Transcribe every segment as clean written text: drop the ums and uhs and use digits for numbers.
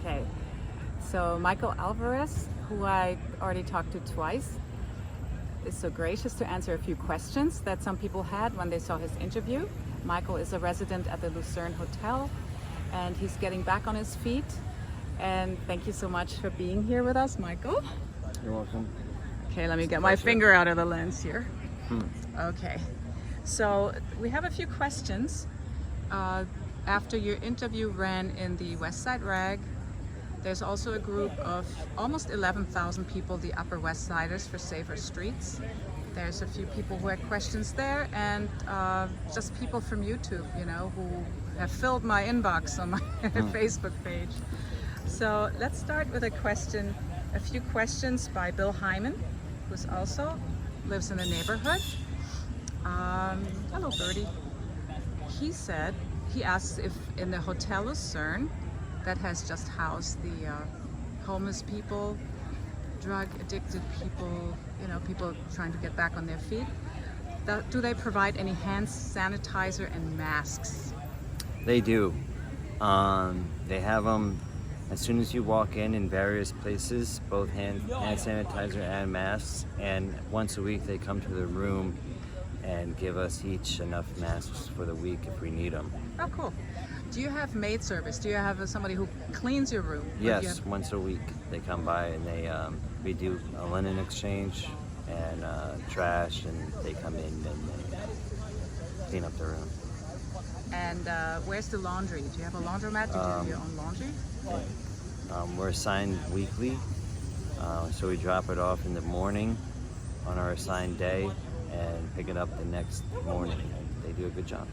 Okay, so Michael Alvarez, who I already talked to twice, is so gracious to answer a few questions that some people had when they saw his interview. Michael is a resident at the Lucerne Hotel, and he's getting back on his feet. And thank you so much for being here with us, Michael. You're welcome. Okay, let me get my finger out of the lens here. Okay, so we have a few questions. After your interview ran in the Westside RAG, there's also a group of almost 11,000 people, the Upper Westsiders For Safer Streets. There's a few people who had questions there, and just people from YouTube, you know, who have filled my inbox on my Facebook page. So let's start with a few questions by Bill Hyman, who's also lives in the neighborhood. Hello, Birdie. He asks if in the Hotel Lucerne, that has just housed the homeless people, drug addicted people, you know, people trying to get back on their feet, do they provide any hand sanitizer and masks? They do. They have them as soon as you walk in various places, both hand sanitizer and masks. And once a week they come to the room and give us each enough masks for the week if we need them. Oh, cool. Do you have maid service? Do you have somebody who cleans your room? Yes, once a week they come by and we do a linen exchange and trash, and they come in and they clean up the room. And where's the laundry? Do you have a laundromat? Do you do your own laundry? We're assigned weekly, so we drop it off in the morning on our assigned day and pick it up the next morning. They do a good job.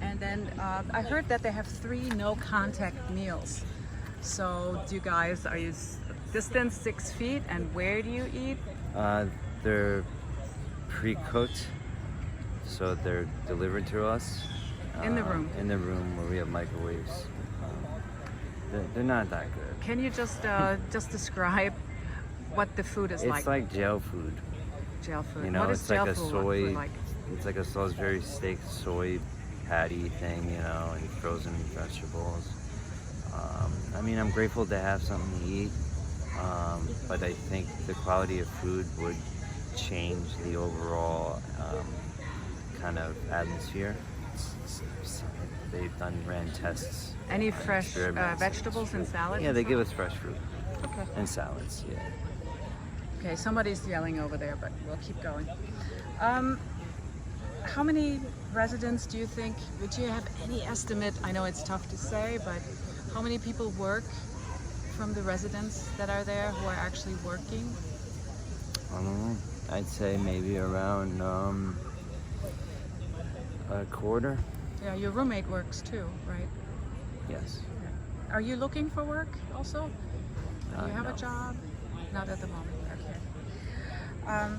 And then I heard that they have 3 no-contact meals. So are you distance 6 feet, and where do you eat? They're pre-cooked, so they're delivered to us. In the room? In the room where we have microwaves. They're not that good. Can you just describe what the food is like? It's like jail food. Jail food. You know, what is it's jail like a food soy. like? It's like a Salisbury steak soy patty thing, you know, and frozen vegetables. I mean, I'm grateful to have something to eat, but I think the quality of food would change the overall kind of atmosphere. They've ran tests. Any fresh vegetables and salads? Yeah, they give us fresh fruit. Okay. And salads, yeah. Okay, somebody's yelling over there, but we'll keep going. How many residents do you think, would you have any estimate? I know it's tough to say, but how many people work from the residents that are there who are actually working? I don't know. I'd say maybe around a quarter. Yeah, your roommate works too, right? Yes. Are you looking for work also? Do you have no. a job? Not at the moment. Okay.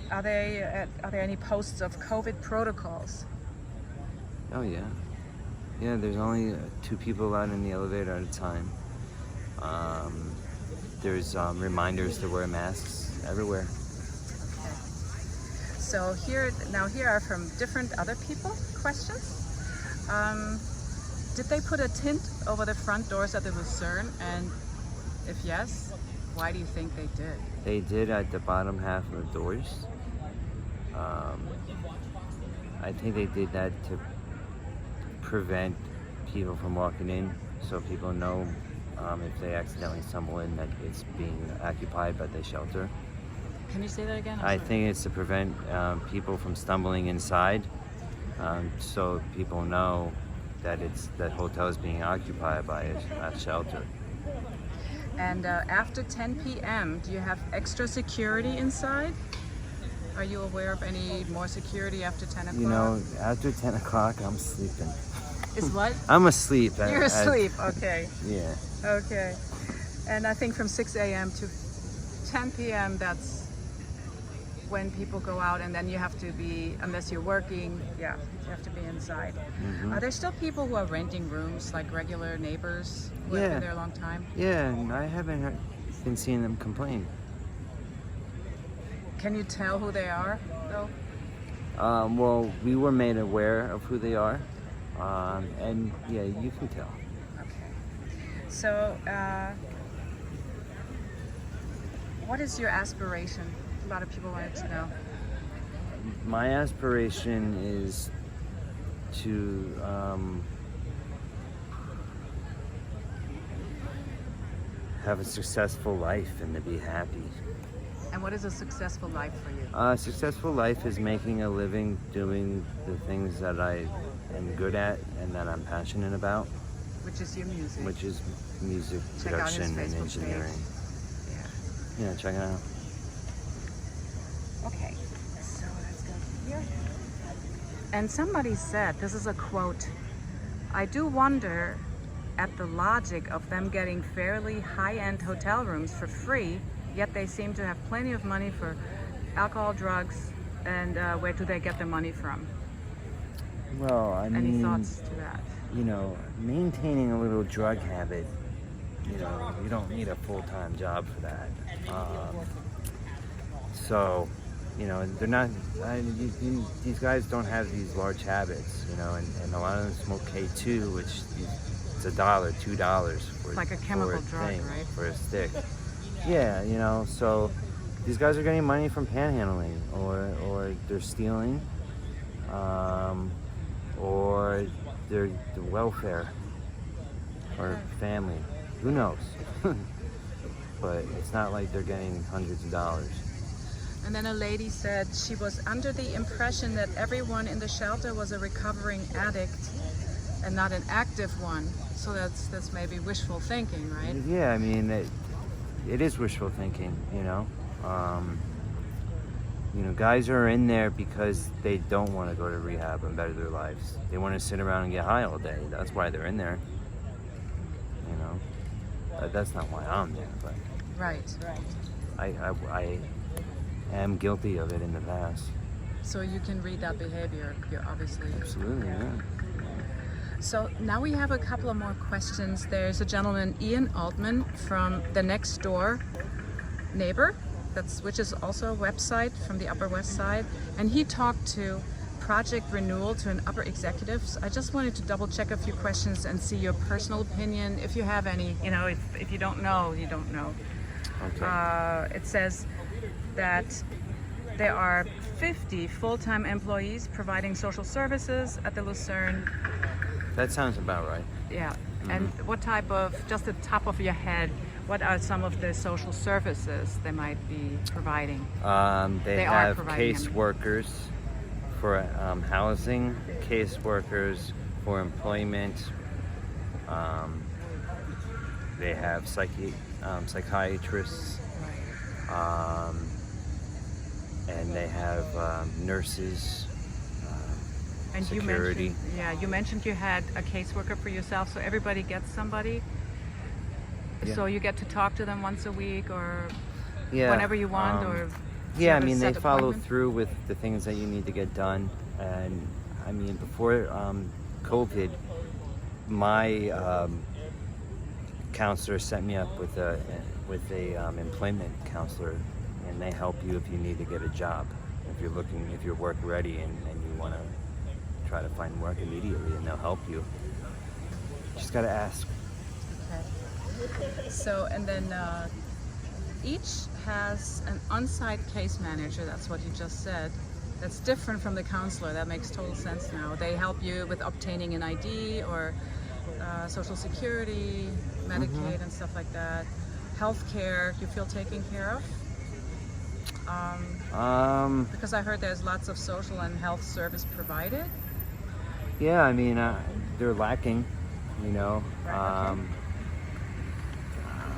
Are there any posts of COVID protocols? Oh yeah. Yeah, there's only 2 people out in the elevator at a time. There's reminders to wear masks everywhere. Okay. So here are from different other people questions. Did they put a tint over the front doors at the Lucerne? And if yes, why do you think they did? They did at the bottom half of the doors. I think they did that to prevent people from walking in, so people know if they accidentally stumble in that it's being occupied by the shelter. Can you say that again? I think it's to prevent people from stumbling inside, so people know that that hotel is being occupied by a shelter. And after 10 p.m., do you have extra security inside? Are you aware of any more security after 10 o'clock? You know, after 10 o'clock, I'm sleeping. Is what? I'm asleep. You're asleep, okay. Yeah. Okay. And I think from 6 a.m. to 10 p.m., that's when people go out, and then you have to be, unless you're working, yeah, you have to be inside. Mm-hmm. Are there still people who are renting rooms, like regular neighbors who have been there a long time? Yeah, and I haven't been seeing them complain. Can you tell who they are, though? Well, we were made aware of who they are, and yeah, you can tell. So, what is your aspiration? A lot of people wanted to know. My aspiration is to have a successful life and to be happy. And what is a successful life for you? A successful life is making a living doing the things that I am good at and that I'm passionate about, Which is your music. which is music Check out his production and Facebook engineering. page. Yeah, check it out. Okay, so let's go here. And somebody said, this is a quote, "I do wonder at the logic of them getting fairly high-end hotel rooms for free, yet they seem to have plenty of money for alcohol, drugs, and where do they get the money from?" Well, I Any mean, thoughts to that? you know, maintaining a little drug habit, you know, you don't need a full-time job for that. So, you know, they're not, these guys don't have these large habits, you know, and a lot of them smoke K2, which it's $1, $2 for Like a chemical for a drug, thing, right? for a stick. Yeah, you know, so these guys are getting money from panhandling, or they're stealing, or they're the welfare, or family. Who knows? But it's not like they're getting hundreds of dollars. And then a lady said she was under the impression that everyone in the shelter was a recovering addict and not an active one. So that's maybe wishful thinking, right? Yeah, I mean, it is wishful thinking, you know. You know, guys are in there because they don't want to go to rehab and better their lives. They want to sit around and get high all day. That's why they're in there. You know, that's not why I'm there, but Right. I am guilty of it in the past. So you can read that behavior, you're obviously. Absolutely, yeah. So now we have a couple of more questions. There's a gentleman, Ian Altman, from the next door neighbor, which is also a website from the Upper West Side, and he talked to Project Renewal, to an upper executives. I just wanted to double check a few questions and see your personal opinion, if you have any. You know, if you don't know, you don't know. Okay. It says that there are 50 full-time employees providing social services at the Lucerne. That sounds about right. Yeah. And what type of, just the top of your head, what are some of the social services they might be providing? They are have providing them. caseworkers for housing, caseworkers for employment. They have psychiatrists, and they have nurses, And security. you mentioned you had a caseworker for yourself, so everybody gets somebody. Yeah. So you get to talk to them once a week or Yeah, whenever you want, or do you yeah, I have a mean, they set follow appointment? through with the things that you need to get done. And I mean, before COVID, my counselor set me up with a employment counselor, and they help you if you need to get a job, if you're work ready and you want to try to find work immediately, and they'll help you. Just gotta ask. Okay. So, and then each has an on-site case manager, that's what you just said. That's different from the counselor. That makes total sense now. They help you with obtaining an ID or Social Security, Medicaid, and stuff like that. Healthcare, you feel taken care of? Because I heard there's lots of social and health service provided. Yeah, I mean, they're lacking, you know. Right, okay.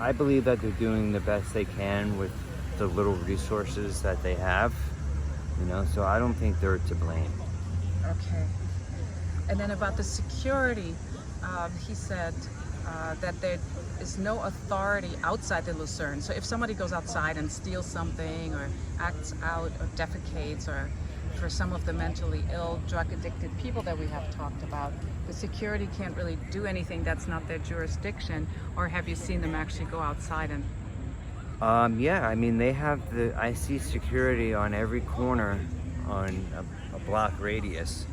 I believe that they're doing the best they can with the little resources that they have, you know, so I don't think they're to blame. Okay. And then about the security, he said that there is no authority outside the Lucerne. So if somebody goes outside and steals something or acts out or defecates, or for some of the mentally ill, drug-addicted people that we have talked about, the security can't really do anything. That's not their jurisdiction. Or have you seen them actually go outside and... Yeah, I mean, I see security on every corner on a block radius.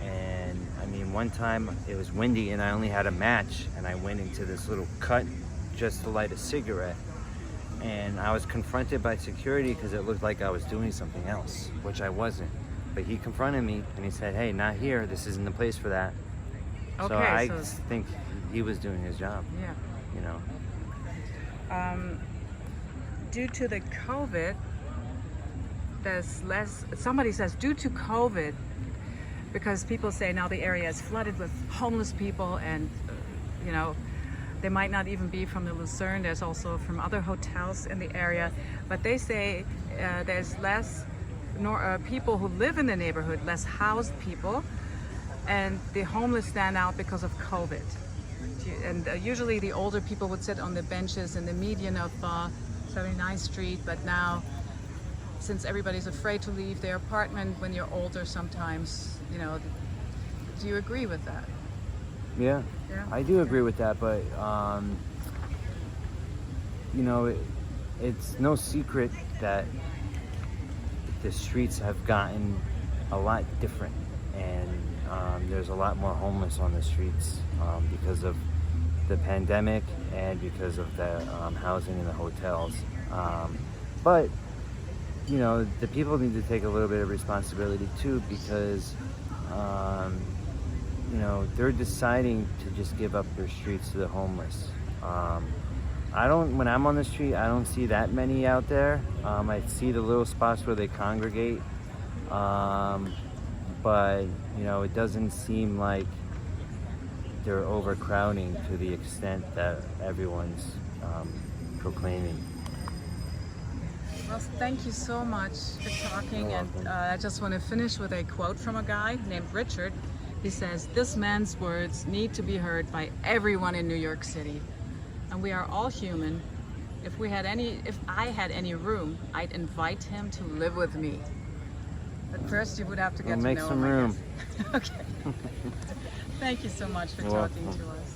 And I mean, one time it was windy and I only had a match, and I went into this little cut just to light a cigarette, and I was confronted by security because it looked like I was doing something else, which I wasn't. But he confronted me and he said, "Hey, not here. This isn't the place for that." Okay, so I think he was doing his job. Yeah. You know. Due to the COVID, there's less. Somebody says due to COVID, because people say now the area is flooded with homeless people, and you know, they might not even be from the Lucerne. There's also from other hotels in the area, but they say there's less people who live in the neighborhood, less housed people, and the homeless stand out because of COVID. And usually the older people would sit on the benches in the median of 79th Street, but now, since everybody's afraid to leave their apartment when you're older, sometimes, you know, do you agree with that? Yeah, I do agree with that, but you know, it's no secret that the streets have gotten a lot different, and there's a lot more homeless on the streets because of the pandemic and because of the housing in the hotels. But you know, the people need to take a little bit of responsibility too, because you know, they're deciding to just give up their streets to the homeless. When I'm on the street, I don't see that many out there. I see the little spots where they congregate, but you know, it doesn't seem like they're overcrowding to the extent that everyone's proclaiming. Well, thank you so much for talking, and I just want to finish with a quote from a guy named Richard. He says, "This man's words need to be heard by everyone in New York City. And we are all human. If I had any room, I'd invite him to live with me. But first you would have to get to know him." Make some room. Okay. Thank you so much for talking to us.